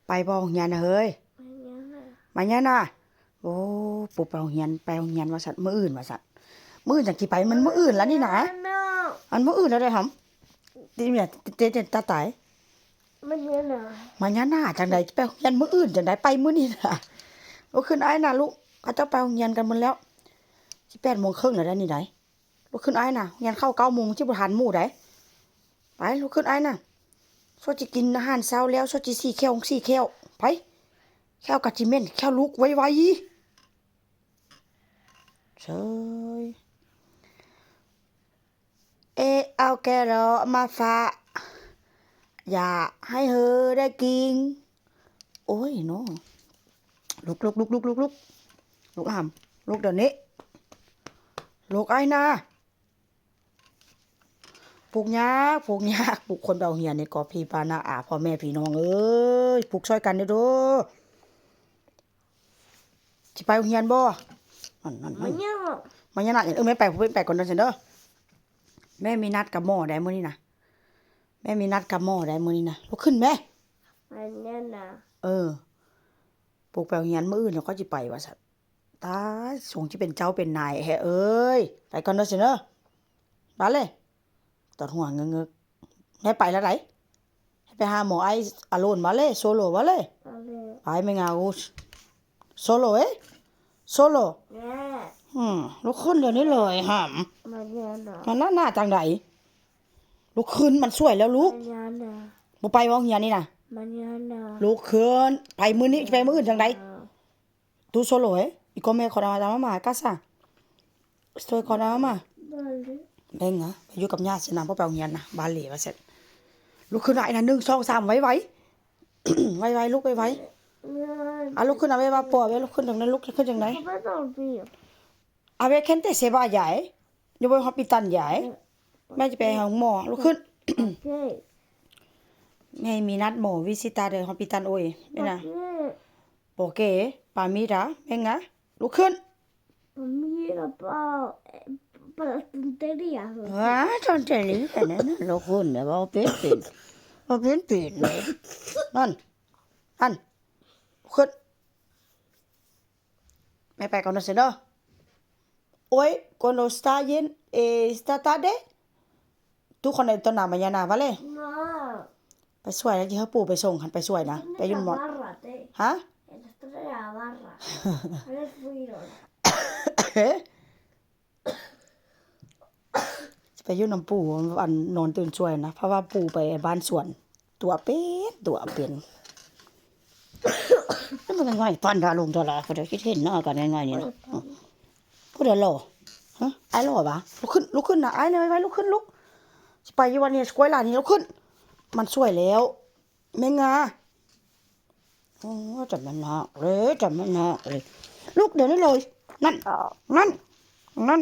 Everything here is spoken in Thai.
ไปบ่โรงเรียนน่ะเฮ้ยมาเนี่ยน่ะโอ้ปู่ไปโรงเรียนว่าซั่นมื้ออื่นว่าซั่นมื้ออื่นจังสิไปมันมื้ออื่นแล้วนี่นะอันมื้ออื่นแล้วได้หำติเนี่ยเจตาตายมาเนี่ยน่ะจังได๋ไปโรงเรียนมื้ออื่นจังได๋ไปมื้อนี้น่ะลุกขึ้นอ้ายน่ะลูกเขาเจ้าไปโรงเรียนกันหมดแล้วสิ8:30แล้วได้นี่ไดลุกขึ้นอ้ายน่ะเรียนเข้า9:00นสิบ่ทันหมู่ไดไปลุกขึ้นอ้ายน่ะซอจิกินอาหารเช้าแล้วซอจิ4แก้วไปแก้วกะจิเม่นแก้วลุกไวๆเชยเอาแครอทมาฝากอยากให้เธอได้กินโอ้ยเนาะลุกหำลุกเดี๋ยวนี้ลุกไอ้นะปลูกปลูกคนเบาเหียนนี่ก็พี่ปานาอาพ่อแม่พี่น้องเอ้ยปลูกช่วยกันเด้อสิไปโรงเรียนบ่นั่นมันยังน่ะแม่ไปก่อนเด้อเด้อแม่มีนัดกับหมอได้มื้อนี้นะแม่มีนัดกับหมอได้มื้อนี้นะลุกขึ้นแม่ปลูกไปโรงเรียนมื้ออื่นแล้วก็สิไปว่าซั่นตายสงสิเป็นเจ้าเป็นนายแฮเอ้ยไปก่อนเด้อเด้อมาเลยตอดหัวเงึกๆแม่ไปแล้วไดให้ไปหาหมอไออโลนมาเลยโซโลมาเลยไปไม่งาอูโซโลโซโลลุกขึ้นเดี๋ยวนี้เลยหำมันน่าจังไดลุกขึ้นมันสวยแล้วลูกบ่ไปบ่โรงเรียนนี่น่ะลุกขึ้นไปมื้อนี้ไปมื้ออื่นจังไดtu solo y come con la mamá a casa estoy con la mamá venga ไปอยู่กับญาติสินะบ่ไปโรงเรียนนะบาหลีว่าซั่นลุกขึ้นได้นะ1 2 3ไวไวลุกไวลุกขึ้นเอาไว้ว่าปอไว้ลุกขึ้นจังนั้นลุกขึ้นจังไดa ver gente se vaya yo voy al hospital ya แม่จะไปหาหมอลุกขึ้นแม่มีนัดหมอ visitar el hospital hoy venga ¿por qué? Pa mira venga ลุกขึ้นpara tonterías. tonterías นั่นลุกขึ้นเดี๋ยวบ่เป็นเลยนั่นลุกขึ้นแม่ไปก่อนนะเด้อ hoy cuando está bien esta tarde tú conectas mañana vale No. ไปช่วยแล้วที่เขาปู่ไปส่งคันไปช่วยนะไปยุ่นหมดฮะ De la barra. No fueron. ไปยุ่นน้ำปู่อันนอนตื่นช่วยนะเพราะว่าปู่ไปบ้านสวนตัวเป็นนี่มันง่ายฟันดาลงตลาดเขาจะคิดเห็นหน้ากันง่ายๆนี่นะพูดเดี๋ยวหล่อฮะไอ้หล่อปะลุกขึ้นนะไอ้เลยไว้ลุกขึ้นลุกไปอยู่วันนี้สกวยหลานนี่ลุกขึ้นมันสวยแล้วแม่งาโอ้จำมันหนักเลยลุกเดี๋ยวนี้เลยนั่น